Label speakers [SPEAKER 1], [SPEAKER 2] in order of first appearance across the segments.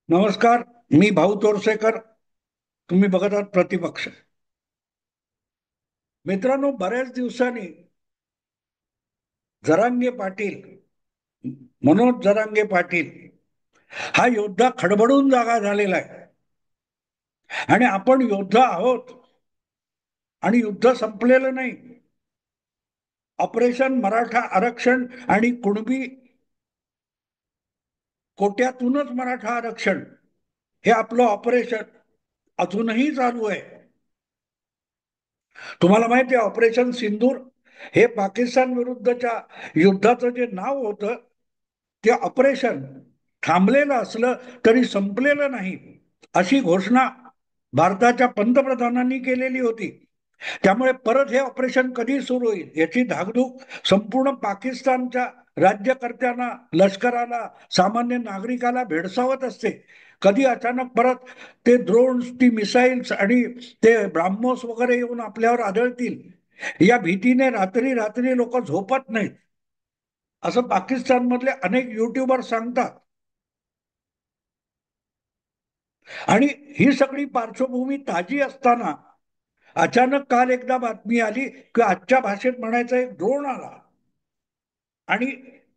[SPEAKER 1] नमस्कार. मी भाऊ तोरसेकर. तुम्ही बघत आहात प्रतिपक्ष. मित्रांनो, बऱ्याच दिवसांनी जरांगे पाटील, मनोज जरांगे पाटील हा योद्धा खडबडून जागा झालेला आहे. आणि आपण योद्धा आहोत आणि युद्ध संपलेलं नाही. ऑपरेशन मराठा आरक्षण आणि कुणबी कोट्यातूनच मराठा आरक्षण हे आपलं ऑपरेशन अजूनही चालू आहे. तुम्हाला माहिती आहे, ऑपरेशन सिंदूर हे पाकिस्तान विरुद्धच्या युद्धाचं जे नाव होतं, ते ऑपरेशन थांबलेलं असलं तरी संपलेलं नाही, अशी घोषणा भारताच्या पंतप्रधानांनी केलेली होती. त्यामुळे परत हे ऑपरेशन कधी सुरू होईल याची धाकधूक संपूर्ण पाकिस्तानच्या राज्यकर्त्यांना, लष्कराला, सामान्य नागरिकाला भेडसावत असते. कधी अचानक परत ते ड्रोन्स, ती मिसाईल्स आणि ते ब्राह्मोस वगैरे येऊन आपल्यावर आदळतील, या भीतीने रात्री रात्री लोक झोपत नाहीत, असं पाकिस्तान मधले अनेक युट्यूबर सांगतात. आणि ही सगळी पार्श्वभूमी ताजी असताना अचानक काल एकदा बातमी आली की आजच्या भाषेत म्हणायचा एक ड्रोन आला आणि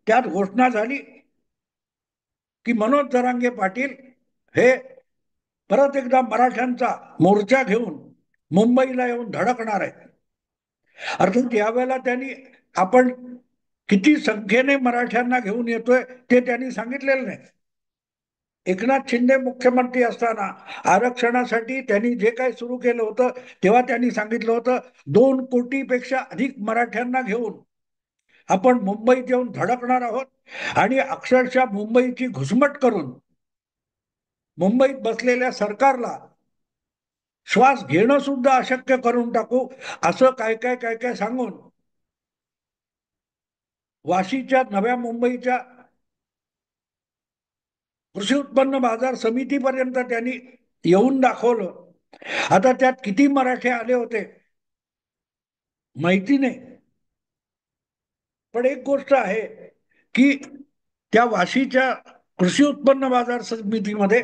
[SPEAKER 1] त्यात घोषणा झाली की मनोज जरांगे पाटील हे परत एकदा मराठ्यांचा मोर्चा घेऊन मुंबईला येऊन धडकणार आहेत. अर्थात यावेळेला त्यांनी आपण किती संख्येने मराठ्यांना घेऊन येतोय ते त्यांनी सांगितलेलं नाही. एकनाथ शिंदे मुख्यमंत्री असताना आरक्षणासाठी त्यांनी जे काही सुरू केलं होतं तेव्हा त्यांनी सांगितलं होतं 2 कोटीपेक्षा अधिक मराठ्यांना घेऊन आपण मुंबईत येऊन धडकणार आहोत आणि अक्षरशः मुंबईची घुसमट करून मुंबईत बसलेल्या सरकारला श्वास घेणं सुद्धा अशक्य करून टाकू, असं काय काय काय काय सांगून वाशीच्या नव्या मुंबईच्या कृषी उत्पन्न बाजार समितीपर्यंत त्यांनी येऊन दाखवलं. आता त्यात किती मराठे आले होते माहिती नाही, पण एक गोष्ट आहे की त्या वाशीच्या कृषी उत्पन्न बाजार समितीमध्ये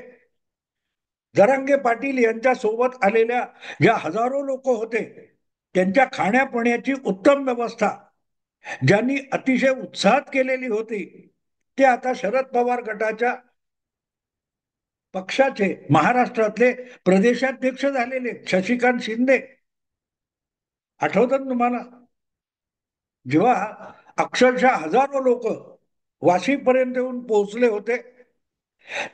[SPEAKER 1] जरांगे पाटील यांच्या सोबत आलेल्या ज्या हजारो लोक होते त्यांच्या खाण्यापिण्याची उत्तम व्यवस्था ज्यांनी अतिशय उत्साहात केलेली होती, ते आता शरद पवार गटाच्या पक्षाचे महाराष्ट्रातले प्रदेशाध्यक्ष झालेले शशिकांत शिंदे. आठवतात तुम्हाला, जेव्हा अक्षरशः हजारो लोक वाशीपर्यंत येऊन पोहोचले होते,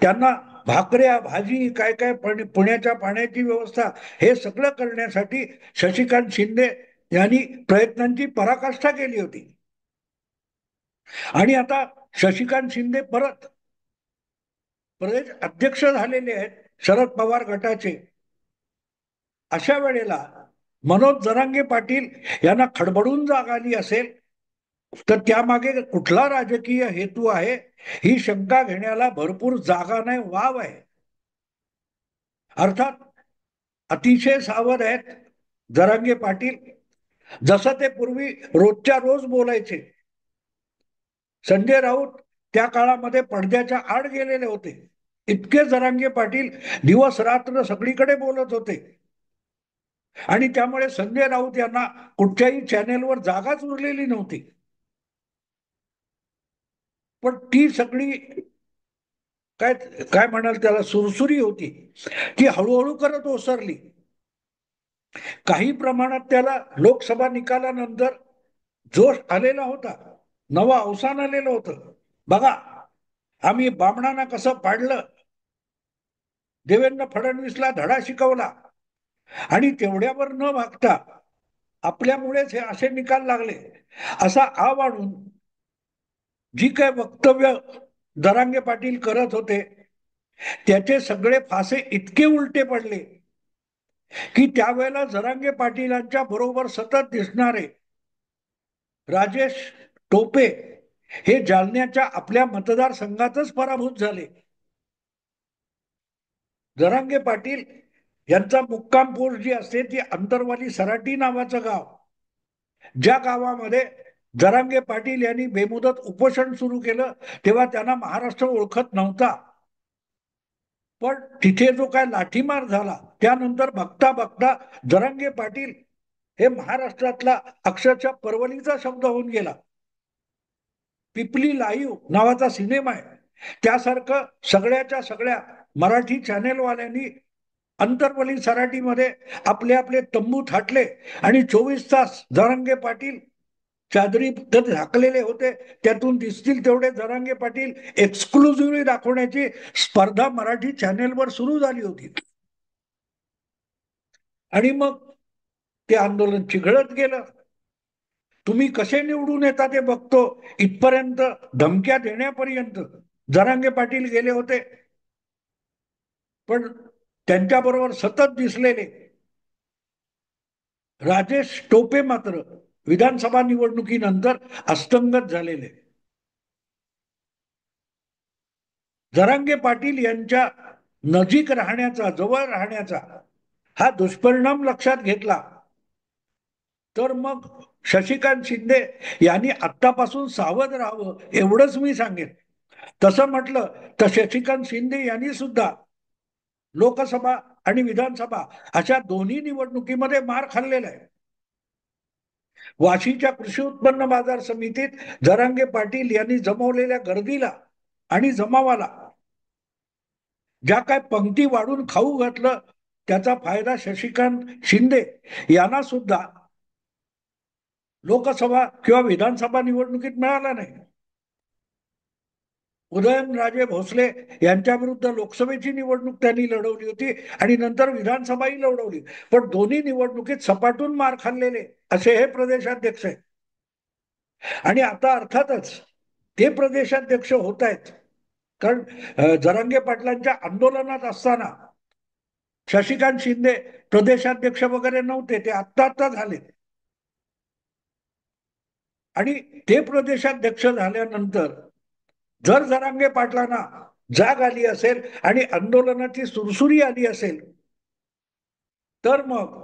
[SPEAKER 1] त्यांना भाकऱ्या, भाजी, काय काय पुण्याच्या पाण्याची व्यवस्था हे सगळं करण्यासाठी शशिकांत शिंदे यांनी प्रयत्नांची पराकाष्ठा केली होती. आणि आता शशिकांत शिंदे परत प्रदेश अध्यक्ष झालेले आहेत शरद पवार गटाचे. अशा वेळेला मनोज जरांगे पाटील यांना खडबडून जाग आली असेल तर त्यामागे कुठला राजकीय हेतू आहे ही शंका घेण्याला भरपूर जागा नाही, वाव आहे. अर्थात अतिशय सावध आहेत जरांगे पाटील. जसं ते पूर्वी रोजच्या रोज बोलायचे, संजय राऊत त्या काळामध्ये पडद्याच्या आड गेलेले होते, इतके जरांगे पाटील दिवस रात्र सगळीकडे बोलत होते. आणि त्यामुळे संजय राऊत यांना कुठच्याही चॅनेलवर जागाच उरलेली नव्हती. पण ती सगळी काय काय म्हणाल त्याला सुरसुरी होती, ती हळूहळू करत ओसरली. काही प्रमाणात त्याला लोकसभा निकालानंतर जोश आलेला होता, नवं अवसान आलेलं होतं. बघा, आम्ही बामणांना कसं पाडलं, देवेंद्र फडणवीसला धडा शिकवला आणि तेवढ्यावर न भागता आपल्यामुळेच हे असे निकाल लागले, असा आव आणून जी काय वक्तव्य जरांगे पाटील करत होते त्याचे सगळे फासे इतके उलटे पडले की त्यावेळेला जरांगे पाटीलांच्या बरोबर सतत दिसणारे राजेश टोपे हे जालन्याच्या आपल्या मतदारसंघातच पराभूत झाले. जरांगे पाटील यांचा मुक्काम पोस्ट जी असते ती अंतरवाली सराटी नावाचं गाव, ज्या गावामध्ये जरांगे पाटील यांनी बेमुदत उपोषण सुरू केलं तेव्हा त्यांना महाराष्ट्र ओळखत नव्हता. पण तिथे जो काय लाठीमार झाला त्यानंतर बघता बघता जरांगे पाटील हे महाराष्ट्रातला अक्षरशः परवलीचा शब्द होऊन गेला. पिपली लाईव्ह नावाचा सिनेमा आहे, त्यासारखं सगळ्याच्या सगळ्या मराठी चॅनेलवाल्यांनी अंतरवली सराटीमध्ये आपले आपले तंबू थाटले आणि 24 तास जरांगे पाटील चादरी झाकलेले होते, त्यातून दिसतील तेवढे जरांगे पाटील एक्सक्लुझिव्हली दाखवण्याची स्पर्धा मराठी चॅनेलवर सुरू झाली होती. आणि मग ते आंदोलन चिघळत गेलं. तुम्ही कसे निवडून येता ते बघतो इथपर्यंत धमक्या देण्यापर्यंत जरांगे पाटील गेले होते. पण त्यांच्याबरोबर सतत दिसलेले राजेश टोपे मात्र विधानसभा निवडणुकीनंतर अस्तंगत झालेले. जरांगे पाटील यांच्या नजीक राहण्याचा, जवळ राहण्याचा हा दुष्परिणाम लक्षात घेतला तर मग शशिकांत शिंदे यांनी आत्तापासून सावध राहावं एवढंच मी सांगेन. तसं म्हटलं तर शशिकांत शिंदे यांनी सुद्धा लोकसभा आणि विधानसभा अशा दोन्ही निवडणुकीमध्ये मार खाल्लेला आहे. वाशीच्या कृषी उत्पन्न बाजार समितीत जरांगे पाटील यांनी जमवलेल्या गर्दीला आणि जमावाला ज्या काय पंक्ती वाढून खाऊ घातलं त्याचा फायदा शशिकांत शिंदे यांना सुद्धा लोकसभा किंवा विधानसभा निवडणुकीत मिळाला नाही. उदयनराजे भोसले यांच्या विरुद्ध लोकसभेची निवडणूक त्यांनी लढवली होती आणि नंतर विधानसभाही लढवली, पण दोन्ही निवडणुकीत सपाटून मार खाल्लेले असे हे प्रदेशाध्यक्ष आहेत. आणि आता अर्थातच ते प्रदेशाध्यक्ष होत आहेत कारण जरांगे पाटलांच्या आंदोलनात असताना शशिकांत शिंदे प्रदेशाध्यक्ष वगैरे नव्हते, ते आत्ता आत्ता झाले. आणि ते प्रदेशाध्यक्ष झाल्यानंतर जर जरांगे पाटलांना जाग आली असेल आणि आंदोलनाची सुरसुरी आली असेल तर मग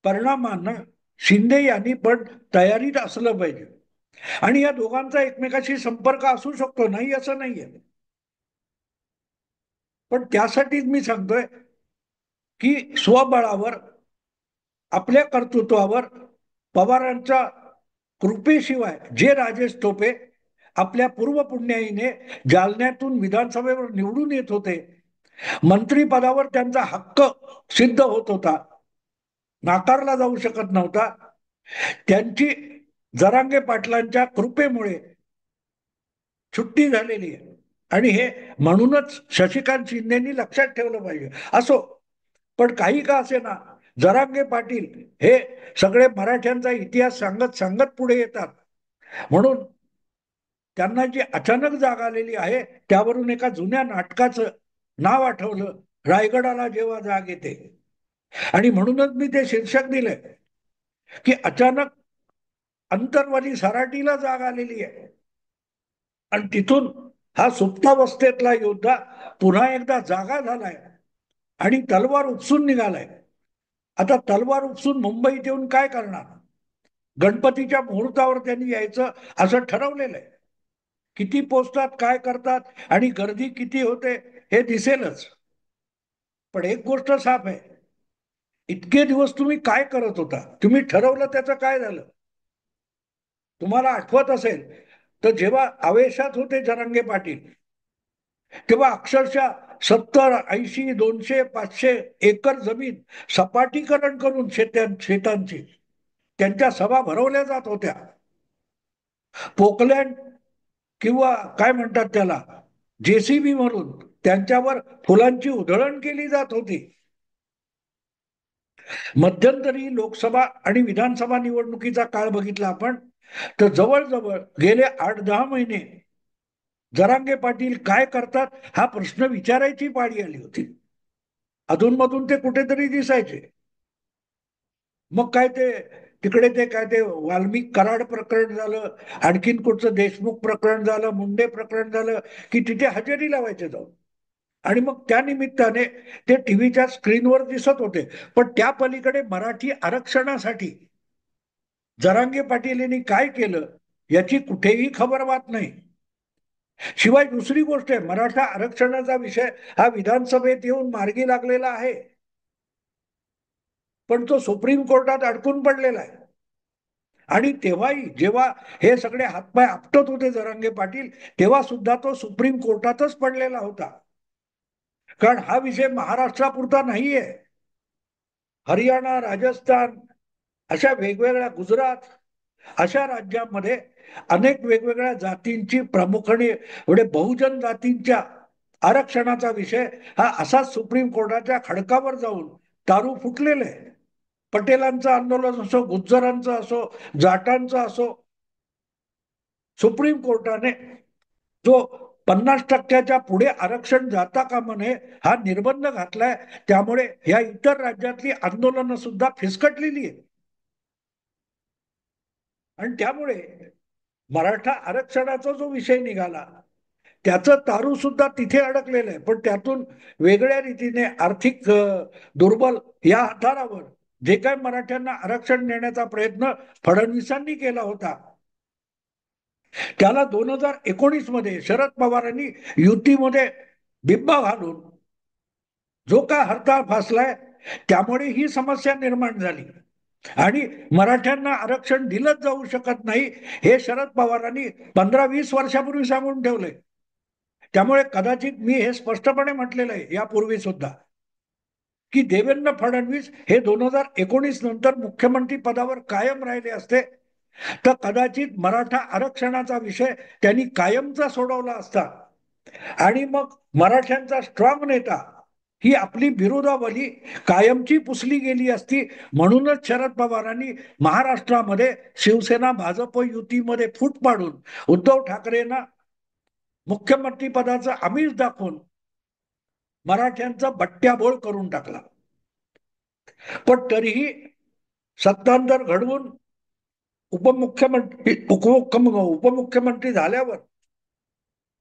[SPEAKER 1] परिणामानं शिंदे यांनी पण तयारीत असलं पाहिजे. आणि या दोघांचा एकमेकाशी संपर्क असू शकतो, नाही असं नाहीये, पण त्यासाठीच मी सांगतोय की स्वबळावर, आपल्या कर्तृत्वावर, पवारांच्या कृपेशिवाय जे राजेश टोपे आपल्या पूर्व पुण्याईने जालन्यातून विधानसभेवर निवडून येत होते, मंत्रीपदावर त्यांचा हक्क सिद्ध होत होता, नाकारला जाऊ शकत नव्हता, त्यांची जरांगे पाटलांच्या कृपेमुळे सुट्टी झालेली आहे. आणि हे म्हणूनच शशिकांत शिंदेनी लक्षात ठेवलं पाहिजे. असो, पण काही का असे ना जरांगे पाटील हे सगळे मराठ्यांचा इतिहास सांगत सांगत पुढे येतात. म्हणून त्यांना जी अचानक जाग आलेली आहे त्यावरून एका जुन्या नाटकाचं नाव आठवलं, रायगडाला जेव्हा जाग येते. आणि म्हणूनच मी ते शीर्षक दिलंय की अचानक अंतरवाली सराटीला जाग आलेली आहे आणि तिथून हा सुप्तावस्थेतला योद्धा पुन्हा एकदा जागा झालाय आणि तलवार उपसून निघालाय. आता तलवार उपसून मुंबईत येऊन काय करणार? गणपतीच्या मुहूर्तावर त्यांनी यायचं असं ठरवलेलं आहे. किती पोचतात, काय करतात आणि गर्दी किती होते हे दिसेलच. पण एक गोष्ट साफ आहे, इतके दिवस तुम्ही काय करत होता? तुम्ही ठरवलं त्याचं काय झालं? तुम्हाला आठवत असेल तर जेव्हा आवेशात होते जरांगे पाटील तेव्हा अक्षरशः 70, 80, 200, 500 एकर जमीन सपाटीकरण करून शेतांची त्यांच्या सभा भरवल्या जात होत्या. पोकलँड किंवा काय म्हणतात त्याला, जेसीबी म्हणून त्यांच्यावर फुलांची उधळण केली जात होती. मध्यंतरी लोकसभा आणि विधानसभा निवडणुकीचा काळ बघितला आपण तर जवळजवळ गेले 8-10 महिने जरांगे पाटील काय करतात हा प्रश्न विचारायची पाळी आली होती. अधूनमधून ते कुठेतरी दिसायचे. मग काय ते तिकडे ते काय ते वाल्मिक कराड प्रकरण झालं, आणखीन कुठचं देशमुख प्रकरण झालं, मुंडे प्रकरण झालं की तिथे हजेरी लावायचे जाऊन. आणि मग त्या निमित्ताने ते टीव्हीच्या स्क्रीनवर दिसत होते. पण त्या पलीकडे मराठी आरक्षणासाठी जरांगे पाटील यांनी काय केलं याची कुठेही खबरबात नाही. शिवाय दुसरी गोष्ट आहे, मराठा आरक्षणाचा विषय हा विधानसभेत येऊन मार्गी लागलेला आहे, पण तो सुप्रीम कोर्टात अडकून पडलेला आहे. आणि तेव्हाही जेव्हा हे सगळे हातपाय आपटत होते जरांगे पाटील, तेव्हा सुद्धा तो सुप्रीम कोर्टातच पडलेला होता. कारण हा विषय महाराष्ट्रापुरता नाहीये. हरियाणा, राजस्थान अशा वेगवेगळ्या, गुजरात अशा राज्यांमध्ये अनेक वेगवेगळ्या जातींची, प्रामुख्याने एवढे बहुजन जातींच्या आरक्षणाचा विषय हा असाच सुप्रीम कोर्टाच्या खडकावर जाऊन दारू फुटलेले आहे. पटेलांचं आंदोलन असो, गुज्जरांचं असो, जाटांचं असो, सुप्रीम कोर्टाने जो 50% पुढे आरक्षण जाता कामा नये हा निर्बंध घातलाय. त्यामुळे या इतर राज्यातली आंदोलनं सुद्धा फिसकटलेली आहेत. आणि त्यामुळे मराठा आरक्षणाचा जो विषय निघाला त्याचं तारू सुद्धा तिथे अडकलेलं आहे. पण त्यातून वेगळ्या रीतीने आर्थिक दुर्बल या आधारावर जे काही मराठ्यांना आरक्षण देण्याचा प्रयत्न फडणवीसांनी केला होता, त्याला 2019 मध्ये शरद पवारांनी युतीमध्ये बिब्बा घालून जो काय हरताळ फासलाय, त्यामुळे ही समस्या निर्माण झाली. आणि मराठ्यांना आरक्षण दिलंच जाऊ शकत नाही हे शरद पवारांनी 15-20 वर्षापूर्वी सांगून ठेवलंय. त्यामुळे कदाचित मी हे स्पष्टपणे म्हटलेलं आहे यापूर्वी सुद्धा, की देवेंद्र फडणवीस हे 2019 नंतर मुख्यमंत्री पदावर कायम राहिले असते तर कदाचित मराठा आरक्षणाचा विषय त्यांनी कायमचा सोडवला असता. आणि मग मराठ्यांचा स्ट्रॉंग नेता ही आपली बिरुदावली कायमची पुसली गेली असती. म्हणूनच शरद पवारांनी महाराष्ट्रामध्ये शिवसेना भाजप युतीमध्ये फूट पाडून उद्धव ठाकरेंना मुख्यमंत्री पदाचं आमिष दाखवून मराठ्यांचा बट्ट्याबोळ करून टाकला. पण तरीही सत्तांतर घडवून उपमुख्यमंत्री झाल्यावर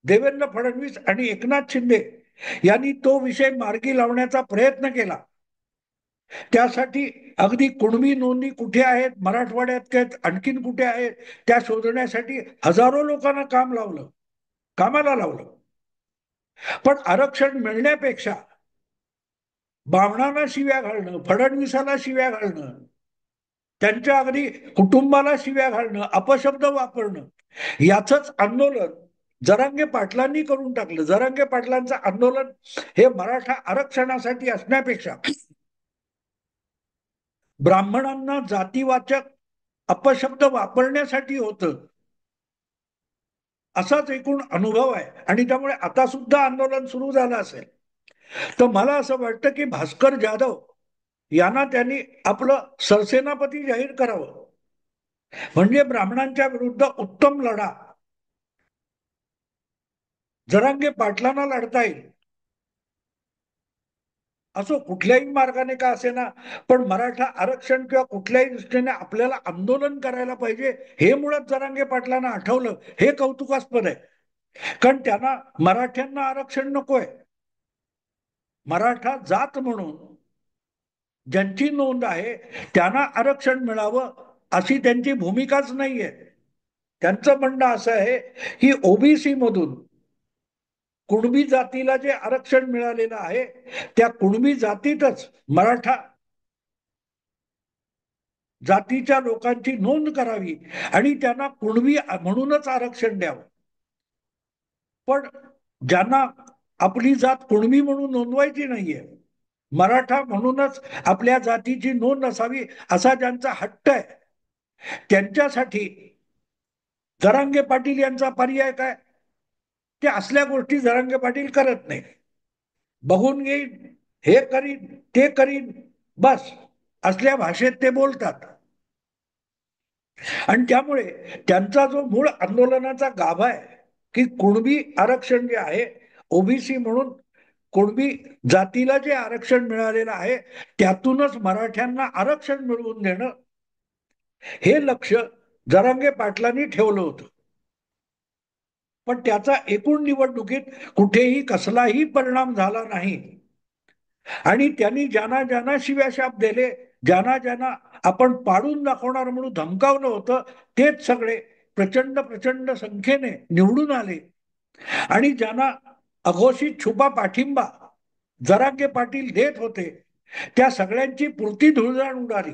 [SPEAKER 1] देवेंद्र फडणवीस आणि एकनाथ शिंदे यांनी तो विषय मार्गी लावण्याचा प्रयत्न केला. त्यासाठी अगदी कुणबी नोंदी कुठे आहेत, मराठवाड्यात काय आणखीन कुठे आहेत, त्या शोधण्यासाठी हजारो लोकांना कामाला लावलं. पण आरक्षण मिळण्यापेक्षा बावणाला शिव्या घालणं, फडणवीसाला शिव्या घालणं, त्यांच्या अगदी कुटुंबाला शिव्या घालणं, अपशब्द वापरणं, याचंच आंदोलन जरांगे पाटलांनी करून टाकलं. जरांगे पाटलांचं आंदोलन हे मराठा आरक्षणासाठी असण्यापेक्षा ब्राह्मणांना जातीवाचक अपशब्द वापरण्यासाठी होतं, असाच एकूण अनुभव आहे. आणि त्यामुळे आता सुद्धा आंदोलन सुरू झालं असेल तर मला असं वाटतं की भास्कर जाधव यांना त्यांनी आपलं सरसेनापती जाहीर करावं, म्हणजे ब्राह्मणांच्या विरुद्ध उत्तम लढा जरांगे पाटलांना लढता येईल. असो कुठल्याही मार्गाने का असेना, पण मराठा आरक्षण किंवा कुठल्याही दृष्टीने आपल्याला आंदोलन करायला पाहिजे हे मुळात जरांगे पाटलांना आठवलं, हे कौतुकास्पद आहे. कारण त्यांना मराठ्यांना आरक्षण नकोय. मराठा जात म्हणून ज्यांची नोंद आहे त्यांना आरक्षण मिळावं अशी त्यांची भूमिकाच नाहीये. त्यांचं म्हणणं असं आहे की ओबीसी मधून कुणबी जातीला जे आरक्षण मिळालेलं आहे त्या कुणबी जातीतच मराठा जातीच्या लोकांची नोंद करावी आणि त्यांना कुणबी म्हणूनच आरक्षण द्यावं. पण ज्यांना आपली जात कुणबी म्हणून नोंदवायची नाहीये, मराठा म्हणूनच आपल्या जातीची नोंद असावी असा ज्यांचा हट्ट आहे, त्यांच्यासाठी जरांगे पाटील यांचा पर्याय काय? ते असल्या गोष्टी जरांगे पाटील करत नाही. बघून घेईन, हे करीन, ते करीन, बस असल्या भाषेत ते बोलतात. आणि त्यामुळे त्यांचा जो मूळ आंदोलनाचा गाभा आहे की कुणबी आरक्षण जे आहे, ओबीसी म्हणून कुणबी जातीला जे आरक्षण मिळालेलं आहे त्यातूनच मराठ्यांना आरक्षण मिळवून देणं, हे लक्ष जरांगे पाटलांनी ठेवलं होतं. पण त्याचा एकूण निवडणुकीत कुठेही कसलाही परिणाम झाला नाही. आणि त्यांनी ज्यांना ज्यांना शिव्याशाप दिले, ज्यांना ज्यांना आपण पाडून दाखवणार म्हणून धमकावलं होतं, तेच सगळे प्रचंड प्रचंड संख्येने निवडून आले. आणि ज्यांना अघोषित छुपा पाठिंबा जरांगे पाटील देत होते त्या सगळ्यांची पुरती धुळजाण उडाली.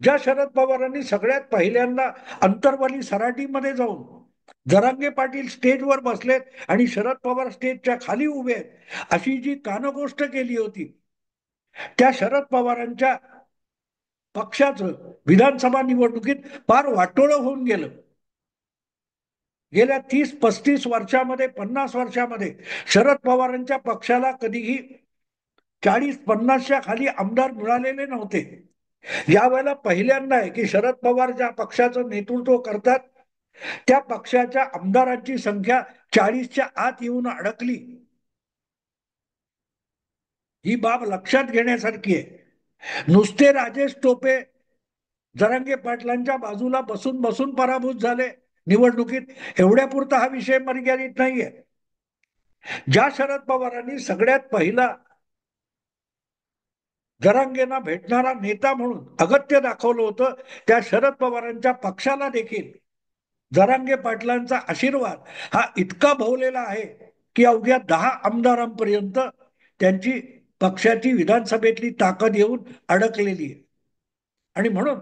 [SPEAKER 1] ज्या शरद पवारांनी सगळ्यात पहिल्यांदा अंतरवाली सराटीमध्ये जाऊन जरांगे पाटील स्टेजवर बसलेत आणि शरद पवार स्टेजच्या खाली उभे आहेत अशी जी कानगोष्ट केली होती, त्या शरद पवारांच्या पक्षाचं विधानसभा निवडणुकीत फार वाटोळं होऊन गेलं. गेल्या 30-35 वर्षामध्ये, 50 वर्षामध्ये शरद पवारांच्या पक्षाला कधीही 40-50च्या खाली आमदार मिळालेले नव्हते. यावेळेला पहिल्यांदा आहे की शरद पवार ज्या पक्षाचं नेतृत्व करतात त्या पक्षाच्या आमदारांची संख्या 40च्या आत येऊन अडकली. ही बाब लक्षात घेण्यासारखी आहे. नुसते राजेश टोपे जरांगे पाटलांच्या बाजूला बसून बसून पराभूत झाले निवडणुकीत, एवढ्यापुरता हा विषय मर्यादित नाहीये. ज्या शरद पवारांनी सगळ्यात पहिला जरांगेंना भेटणारा नेता म्हणून अगत्य दाखवलं होतं, त्या शरद पवारांच्या पक्षाला देखील जरांगे पाटलांचा आशीर्वाद हा इतका भोवलेला आहे की अवघ्या 10 आमदारांपर्यंत त्यांची पक्षाची विधानसभेतली ताकद येऊन अडकलेली आहे. आणि म्हणून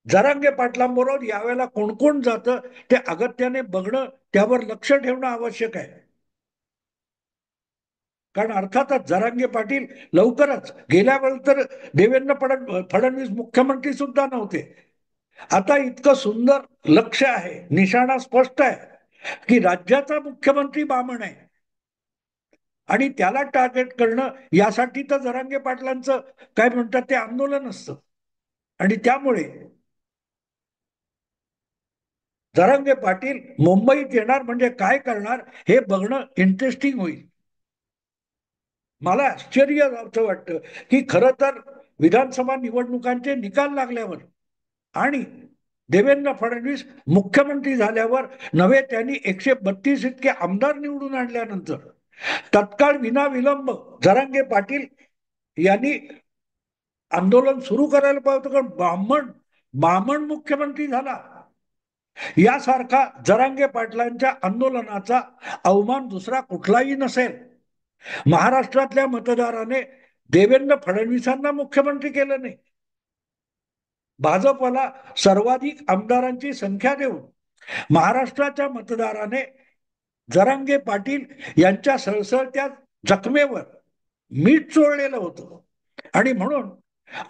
[SPEAKER 1] जरांगे पाटलांबरोबर यावेळेला कोण कोण जातं ते अगत्याने बघणं, त्यावर लक्ष ठेवणं आवश्यक आहे. कारण अर्थातच जरांगे पाटील लवकरच, गेल्या वेळी तर देवेंद्र फडणवीस मुख्यमंत्री सुद्धा नव्हते. आता इतकं सुंदर लक्ष आहे, निशाणा स्पष्ट आहे की राज्याचा मुख्यमंत्री बामण आहे आणि त्याला टार्गेट करणं यासाठी तर जरांगे पाटलांचं काय म्हणतात ते आंदोलन असतं. आणि त्यामुळे जरांगे पाटील मुंबईत येणार म्हणजे काय करणार हे बघणं इंटरेस्टिंग होईल. मला आश्चर्य वाटतं की खरं तर विधानसभा निवडणुकांचे निकाल लागल्यावर आणि देवेंद्र फडणवीस मुख्यमंत्री झाल्यावर नव्हे, त्यांनी 132 इतके आमदार निवडून आणल्यानंतर तत्काळ विनाविलंब जरांगे पाटील यांनी आंदोलन सुरू करायला पाहिजे होतं. कारण बामण मुख्यमंत्री झाला यासारखा जरांगे पाटलांच्या आंदोलनाचा अवमान दुसरा कुठलाही नसेल. महाराष्ट्रातल्या मतदाराने देवेंद्र फडणवीसांना मुख्यमंत्री केलं नाही. भाजपला सर्वाधिक आमदारांची संख्या देऊन महाराष्ट्राच्या मतदाराने जरांगे पाटील यांच्या सळसळत्या जखमेवर मीठ चोळलेलं होतं. आणि म्हणून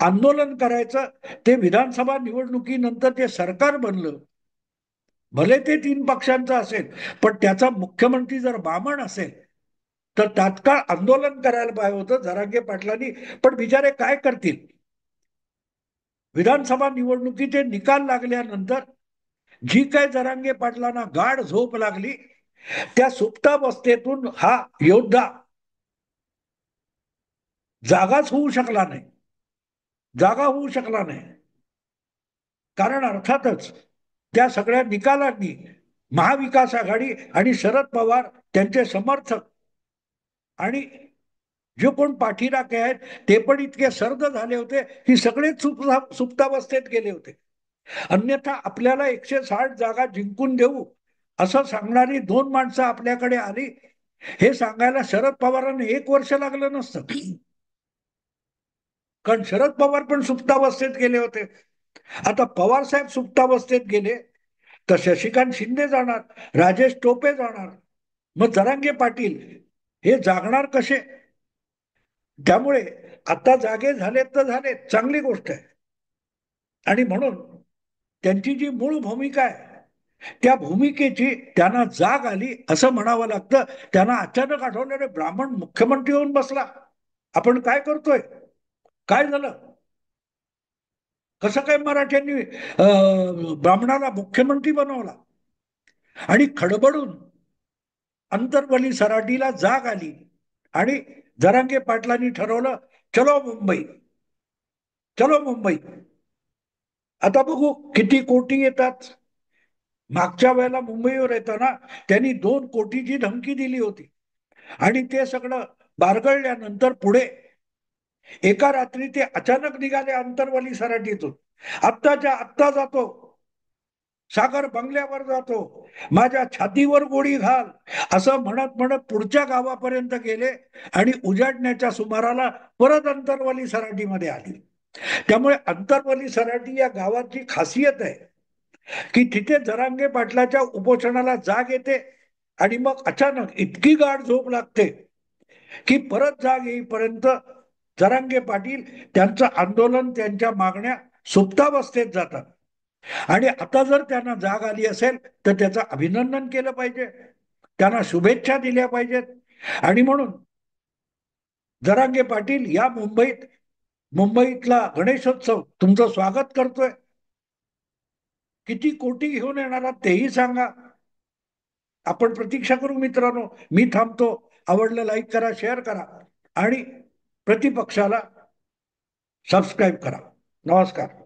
[SPEAKER 1] आंदोलन करायचं, ते विधानसभा निवडणुकीनंतर ते सरकार बनलं, भले ते 3 पक्षांचं असेल, पण त्याचा मुख्यमंत्री जर बामण असेल तर तात्काळ आंदोलन करायला पाहिजे होतं जरांगे पाटलांनी. पण बिचारे काय करतील, विधानसभा निवडणुकीचे निकाल लागल्यानंतर जी काय जरांगे पाटलांना गाढ झोप लागली, त्या सुप्तावस्थेतून हा योद्धा जागाच होऊ शकला नाही, जागा होऊ शकला नाही. कारण अर्थातच त्या सगळ्या निकालांनी महाविकास आघाडी आणि शरद पवार त्यांचे समर्थक आणि जे कोण पाठीराखे आहेत ते पण इतके सर्द झाले होते की सगळेच सुप्तावस्थेत गेले होते. अन्यथा आपल्याला 160 जागा जिंकून देऊ असं सांगणारी 2 माणसं आपल्याकडे आली, हे सांगायला शरद पवारांना 1 वर्ष लागलं नसतं. कारण शरद पवार पण सुप्तावस्थेत गेले होते. आता पवार साहेब सुप्तावस्थेत गेले तर शशिकांत शिंदे जाणार, राजेश टोपे जाणार, मग जरांगे पाटील हे जागणार कसे? त्यामुळे आता जागे झालेत तर झालेत, चांगली गोष्ट आहे. आणि म्हणून त्यांची जी मूळ भूमिका आहे त्या भूमिकेची त्यांना जाग आली असं म्हणावं लागतं. त्यांना अचानक आठवलं, रे ब्राह्मण मुख्यमंत्री होऊन बसला, आपण काय करतोय, काय झालं, कसं काय मराठ्यांनी ब्राह्मणाला मुख्यमंत्री बनवला. आणि खडबडून अंतरवली सराटीला जाग आली आणि जरांगे पाटलांनी ठरवलं, चलो मुंबई, चलो मुंबई. आता बघू किती कोटी येतात. मागच्या वेळेला मुंबईवर येताना त्यांनी 2 कोटीची धमकी दिली होती आणि ते सगळं बारगळल्यानंतर पुढे एका रात्री ते अचानक निघाले अंतरवली सराटीतून, आत्ताच्या आत्ता जातो. सागर बंगल्यावर जातो, माझ्या छातीवर गोळी घाल, असं म्हणत म्हणत पुढच्या गावापर्यंत गेले आणि उजाडण्याच्या सुमाराला परत अंतरवाली सराटीमध्ये आली. त्यामुळे अंतरवली सराटी या गावाची खासियत आहे की तिथे जरांगे पाटलाच्या उपोषणाला जाग येते आणि मग अचानक इतकी गाढ झोप लागते की परत जाग येईपर्यंत जरांगे पाटील त्यांचं आंदोलन, त्यांच्या मागण्या सुप्तावस्थेत जातात. आणि आता जर त्यांना जाग आली असेल तर त्याचं अभिनंदन केलं पाहिजे, त्यांना शुभेच्छा दिल्या पाहिजेत. आणि म्हणून जरांगे पाटील या मुंबईतला गणेशोत्सव तुमचं स्वागत करतोय. किती कोटी घेऊन येणार आहात तेही सांगा. आपण प्रतीक्षा करू मित्रांनो. मी थांबतो. आवडलं लाईक करा, शेअर करा आणि प्रतिपक्षाला सबस्क्राईब करा. नमस्कार.